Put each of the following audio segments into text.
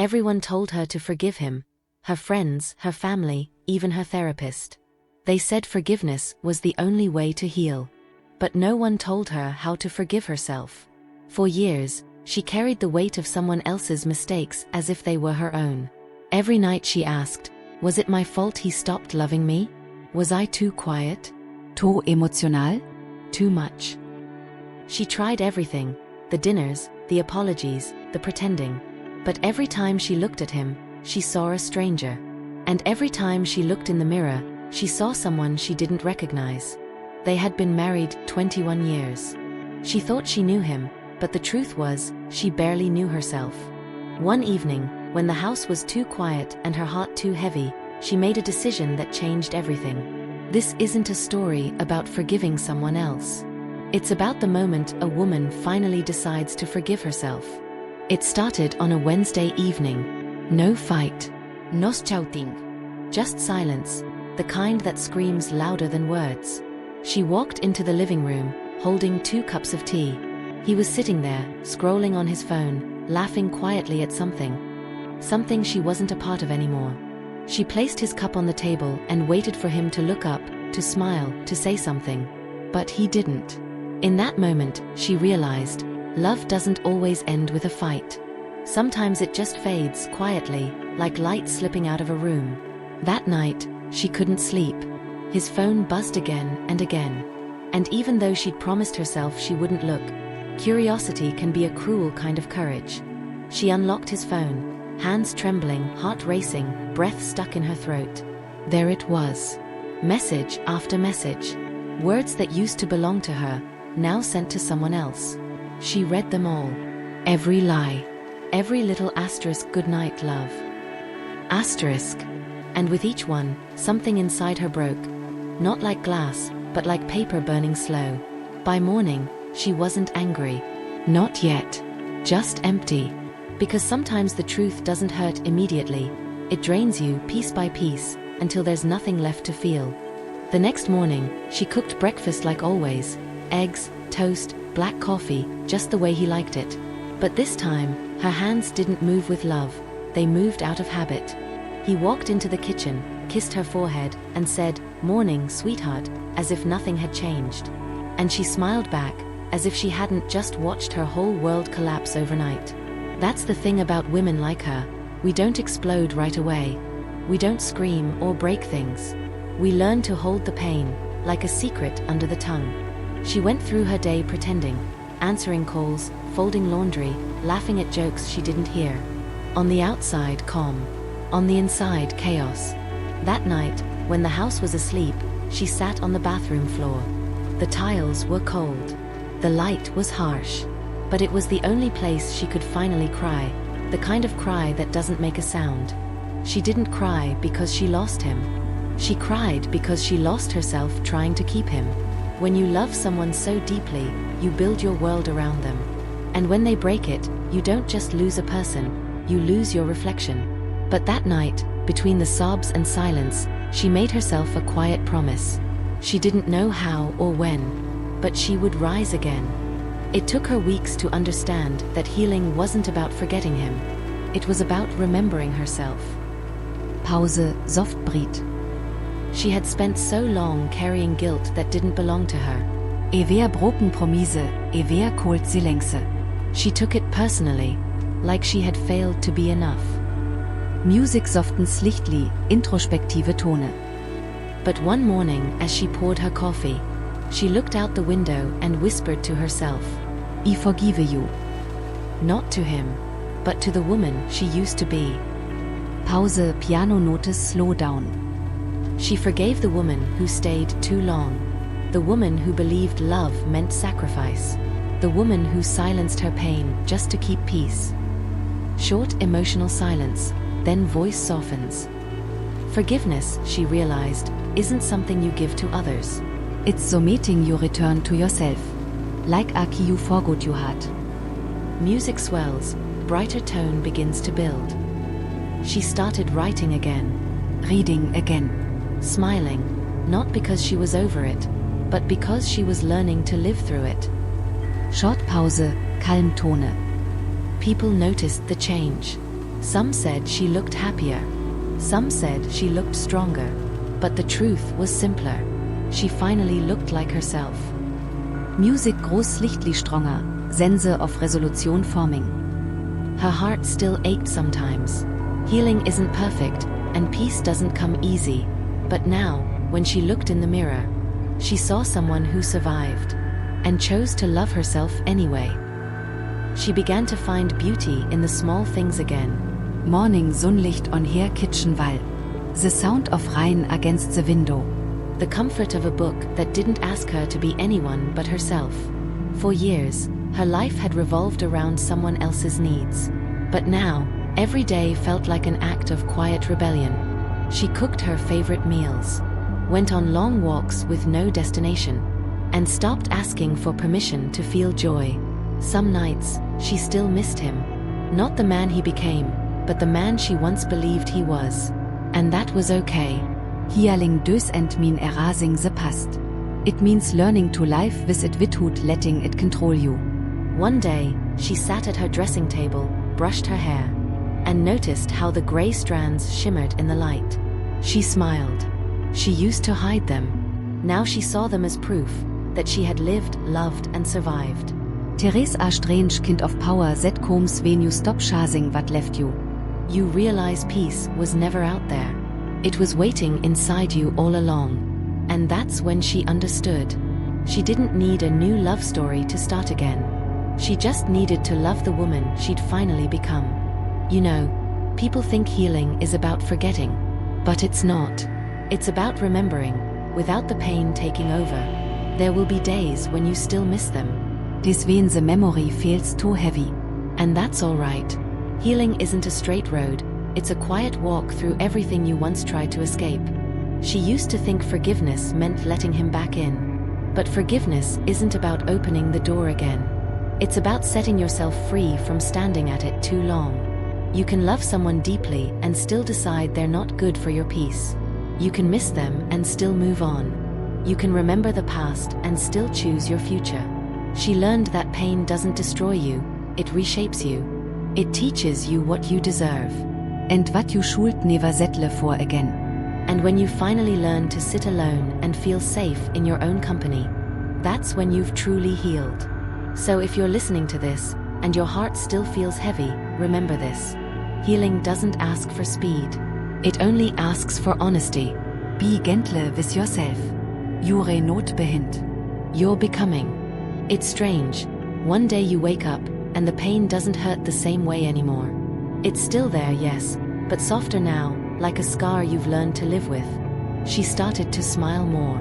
Everyone told her to forgive him. Her friends, her family, even her therapist. They said forgiveness was the only way to heal. But no one told her how to forgive herself. For years, she carried the weight of someone else's mistakes as if they were her own. Every night she asked, was it my fault he stopped loving me? Was I too quiet? To emotional? Too much. She tried everything, the dinners, the apologies, the pretending. But every time she looked at him, she saw a stranger. And every time she looked in the mirror, she saw someone she didn't recognize. They had been married 21 years. She thought she knew him, but the truth was, she barely knew herself. One evening, when the house was too quiet and her heart too heavy, she made a decision that changed everything. This isn't a story about forgiving someone else. It's about the moment a woman finally decides to forgive herself. It started on a Wednesday evening. No fight. No shouting. Just silence, the kind that screams louder than words. She walked into the living room, holding 2 cups of tea. He was sitting there, scrolling on his phone, laughing quietly at something she wasn't a part of anymore. She placed his cup on the table and waited for him to look up, to smile, to say something. But he didn't. In that moment, she realized, love doesn't always end with a fight. Sometimes it just fades quietly, like light slipping out of a room. That night, she couldn't sleep. His phone buzzed again and again. And even though she'd promised herself she wouldn't look, curiosity can be a cruel kind of courage. She unlocked his phone, hands trembling, heart racing, breath stuck in her throat. There it was. Message after message. Words that used to belong to her, now sent to someone else. She read them all. Every lie. Every little asterisk, good night, love. Asterisk. And with each one, something inside her broke. Not like glass, but like paper burning slow. By morning, she wasn't angry. Not yet. Just empty. Because sometimes the truth doesn't hurt immediately. It drains you piece by piece, until there's nothing left to feel. The next morning, she cooked breakfast like always. Eggs, toast, black coffee, just the way he liked it. But this time, her hands didn't move with love. They moved out of habit. He walked into the kitchen, kissed her forehead, and said, "Morning, sweetheart," as if nothing had changed. And she smiled back, as if she hadn't just watched her whole world collapse overnight. That's the thing about women like her. We don't explode right away. We don't scream or break things. We learn to hold the pain, like a secret under the tongue. She went through her day pretending, answering calls, folding laundry, laughing at jokes she didn't hear. On the outside, calm. On the inside, chaos. That night, when the house was asleep, she sat on the bathroom floor. The tiles were cold. The light was harsh. But it was the only place she could finally cry, the kind of cry that doesn't make a sound. She didn't cry because she lost him. She cried because she lost herself trying to keep him. When you love someone so deeply, you build your world around them. And when they break it, you don't just lose a person, you lose your reflection. But that night, between the sobs and silence, she made herself a quiet promise. She didn't know how or when, but she would rise again. It took her weeks to understand that healing wasn't about forgetting him. It was about remembering herself. Pause, Softbreed. She had spent so long carrying guilt that didn't belong to her. Evea broken promise, evea cold silence. She took it personally, like she had failed to be enough. Music softens lichtly, introspektive Tone. But one morning, as she poured her coffee, she looked out the window and whispered to herself, I forgive you. Not to him, but to the woman she used to be. Pause, piano notes slow down. She forgave the woman who stayed too long. The woman who believed love meant sacrifice. The woman who silenced her pain just to keep peace. Short emotional silence, then voice softens. Forgiveness, she realized, isn't something you give to others. It's submitting you return to yourself. Like a key you forgot you had. Music swells, brighter tone begins to build. She started writing again. Reading again. Smiling, not because she was over it, but because she was learning to live through it. Short pause, calm Tone. People noticed the change. Some said she looked happier. Some said she looked stronger. But the truth was simpler. She finally looked like herself. Music groß slightly stronger, sense of resolution forming. Her heart still ached sometimes. Healing isn't perfect, and peace doesn't come easy. But now, when she looked in the mirror, she saw someone who survived, and chose to love herself anyway. She began to find beauty in the small things again. Morning sunlight on her kitchen wall. The sound of rain against the window. The comfort of a book that didn't ask her to be anyone but herself. For years, her life had revolved around someone else's needs. But now, every day felt like an act of quiet rebellion. She cooked her favorite meals, went on long walks with no destination, and stopped asking for permission to feel joy. Some nights, she still missed him. Not the man he became, but the man she once believed he was. And that was okay. Healing doesn't mean erasing the past. It means learning to live with it without letting it control you. One day, she sat at her dressing table, brushed her hair, and noticed how the gray strands shimmered in the light. She smiled. She used to hide them. Now she saw them as proof that she had lived, loved, and survived. Therese a strange kind of power that comes when you stop chasing what left you. You realize peace was never out there. It was waiting inside you all along. And that's when she understood. She didn't need a new love story to start again. She just needed to love the woman she'd finally become. You know, people think healing is about forgetting. But it's not. It's about remembering, without the pain taking over. There will be days when you still miss them. This when the memory feels too heavy. And that's all right. Healing isn't a straight road, it's a quiet walk through everything you once tried to escape. She used to think forgiveness meant letting him back in. But forgiveness isn't about opening the door again. It's about setting yourself free from standing at it too long. You can love someone deeply and still decide they're not good for your peace. You can miss them and still move on. You can remember the past and still choose your future. She learned that pain doesn't destroy you, it reshapes you. It teaches you what you deserve. And what you should never settle for again. And when you finally learn to sit alone and feel safe in your own company, that's when you've truly healed. So if you're listening to this, and your heart still feels heavy, remember this. Healing doesn't ask for speed. It only asks for honesty. Be gentle with yourself. You're not behind. You're becoming. It's strange. One day you wake up, and the pain doesn't hurt the same way anymore. It's still there, yes, but softer now, like a scar you've learned to live with. She started to smile more.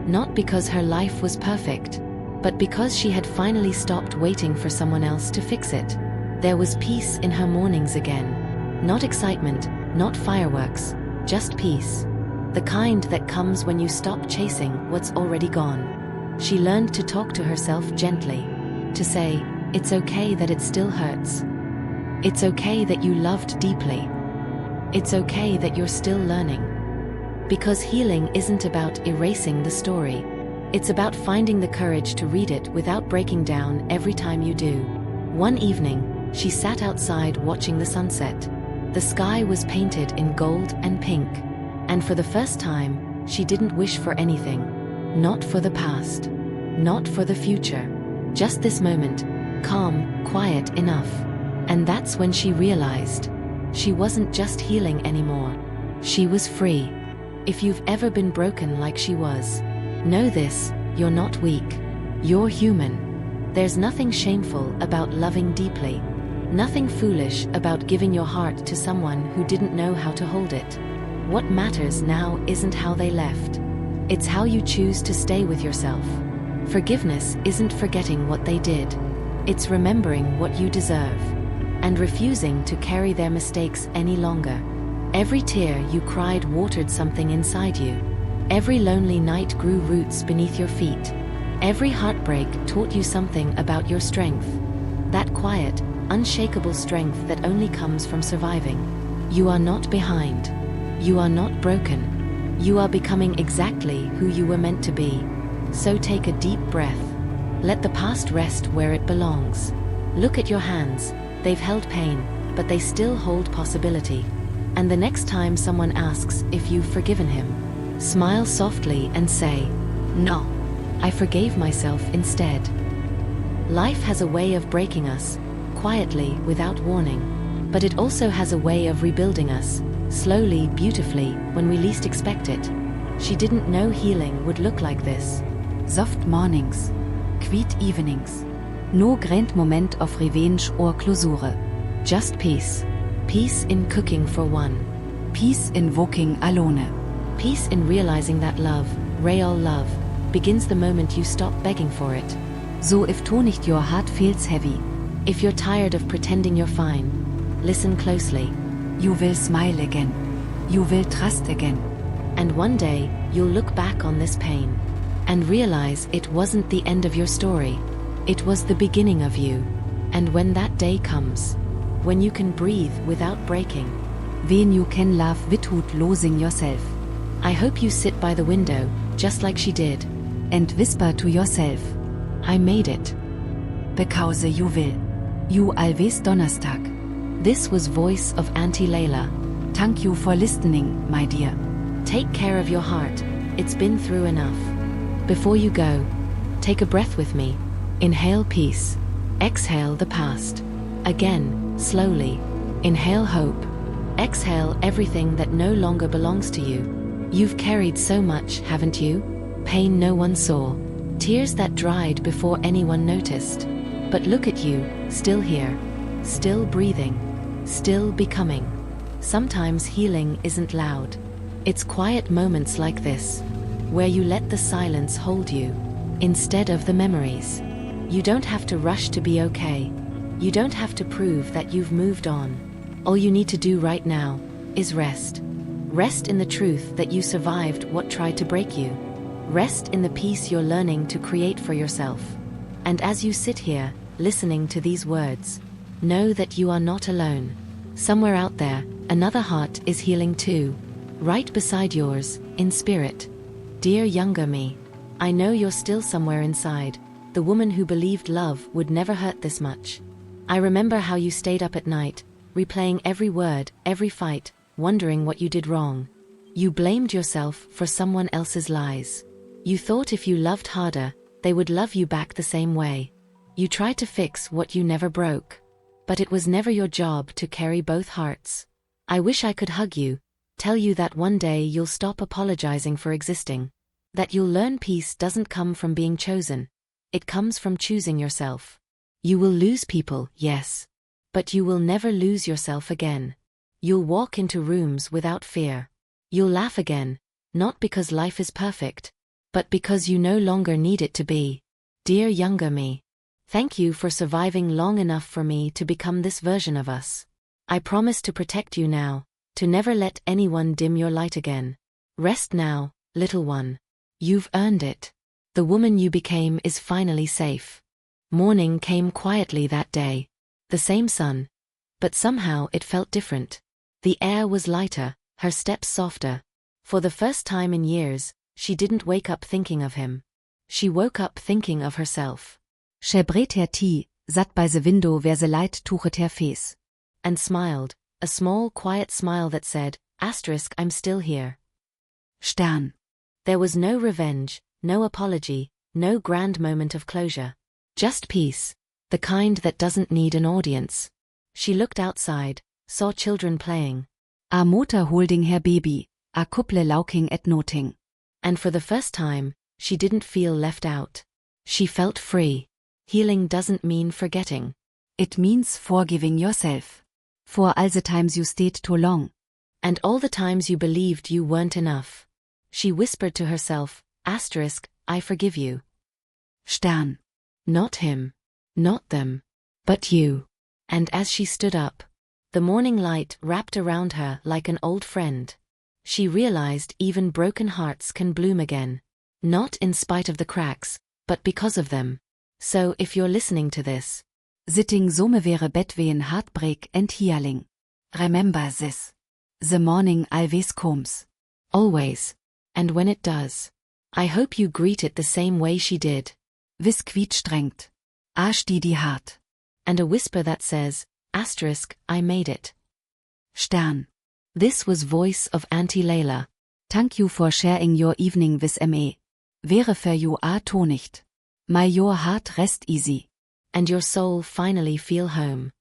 Not because her life was perfect, but because she had finally stopped waiting for someone else to fix it. There was peace in her mornings again. Not excitement, not fireworks, just peace. The kind that comes when you stop chasing what's already gone. She learned to talk to herself gently, to say, it's okay that it still hurts. It's okay that you loved deeply. It's okay that you're still learning. Because healing isn't about erasing the story. It's about finding the courage to read it without breaking down every time you do. One evening, she sat outside watching the sunset. The sky was painted in gold and pink. And for the first time, she didn't wish for anything. Not for the past. Not for the future. Just this moment. Calm, quiet enough. And that's when she realized she wasn't just healing anymore. She was free. If you've ever been broken like she was, know this, you're not weak. You're human. There's nothing shameful about loving deeply. Nothing foolish about giving your heart to someone who didn't know how to hold it. What matters now isn't how they left. It's how you choose to stay with yourself. Forgiveness isn't forgetting what they did. It's remembering what you deserve, and refusing to carry their mistakes any longer. Every tear you cried watered something inside you. Every lonely night grew roots beneath your feet. Every heartbreak taught you something about your strength. That quiet, unshakable strength that only comes from surviving. You are not behind. You are not broken. You are becoming exactly who you were meant to be. So take a deep breath. Let the past rest where it belongs. Look at your hands, they've held pain. but they still hold possibility. And the next time someone asks if you've forgiven him, smile softly and say, "No, I forgave myself instead." Life has a way of breaking us, quietly, without warning. But it also has a way of rebuilding us, slowly, beautifully, when we least expect it. She didn't know healing would look like this. Soft mornings, quiet evenings, no grand moment of revenge or closure. Just peace. Peace in cooking for one. Peace in walking alone. Peace in realizing that love, real love, begins the moment you stop begging for it. So if nicht your heart feels heavy, if you're tired of pretending you're fine, listen closely. You will smile again. You will trust again. And one day, you'll look back on this pain and realize it wasn't the end of your story. It was the beginning of you. And when that day comes, when you can breathe without breaking, when you can laugh without losing yourself, I hope you sit by the window, just like she did, and whisper to yourself, "I made it." Because you will. You always Donnerstag. This was Voice of Auntie Layla. Thank you for listening, my dear. Take care of your heart, it's been through enough. Before you go, take a breath with me. Inhale peace. Exhale the past. Again, slowly. Inhale hope. Exhale everything that no longer belongs to you. You've carried so much, haven't you? Pain no one saw. Tears that dried before anyone noticed. But look at you, still here. Still breathing. Still becoming. Sometimes healing isn't loud. It's quiet moments like this, where you let the silence hold you, instead of the memories. You don't have to rush to be okay. You don't have to prove that you've moved on. All you need to do right now is rest. Rest in the truth that you survived what tried to break you. Rest in the peace you're learning to create for yourself. And as you sit here, listening to these words, know that you are not alone. Somewhere out there, another heart is healing too. Right beside yours, in spirit. Dear younger me, I know you're still somewhere inside, the woman who believed love would never hurt this much. I remember how you stayed up at night, replaying every word, every fight, wondering what you did wrong. You blamed yourself for someone else's lies. You thought if you loved harder, they would love you back the same way. You tried to fix what you never broke. But it was never your job to carry both hearts. I wish I could hug you, tell you that one day you'll stop apologizing for existing. That you'll learn peace doesn't come from being chosen. It comes from choosing yourself. You will lose people, yes. But you will never lose yourself again. You'll walk into rooms without fear. You'll laugh again, not because life is perfect, but because you no longer need it to be. Dear younger me, thank you for surviving long enough for me to become this version of us. I promise to protect you now, to never let anyone dim your light again. Rest now, little one. You've earned it. The woman you became is finally safe. Morning came quietly that day. The same sun. But somehow it felt different. The air was lighter, her steps softer. For the first time in years, she didn't wake up thinking of him. She woke up thinking of herself. She bret her tea, sat by the window where the light touched her face. And smiled, a small quiet smile that said, "I'm still here." Stern. There was no revenge, no apology, no grand moment of closure. Just peace, the kind that doesn't need an audience. She looked outside, saw children playing. A motor holding her baby, a couple laughing at nothing. And for the first time, she didn't feel left out. She felt free. Healing doesn't mean forgetting. It means forgiving yourself. For all the times you stayed too long. And all the times you believed you weren't enough. She whispered to herself, "I forgive you." Stern. Not him. Not them. But you. And as she stood up, the morning light wrapped around her like an old friend. She realized even broken hearts can bloom again. Not in spite of the cracks, but because of them. So if you're listening to this, sitting somewhere between heartbreak and healing, remember this. The morning always comes. Always. And when it does, I hope you greet it the same way she did. With quiet strength. Die hart. And a whisper that says, Asterisk, I made it. Stern. This was voice of Auntie Layla. Thank you for sharing your evening with me. Wäre für you a to nicht. May your heart rest easy. And your soul finally feel home.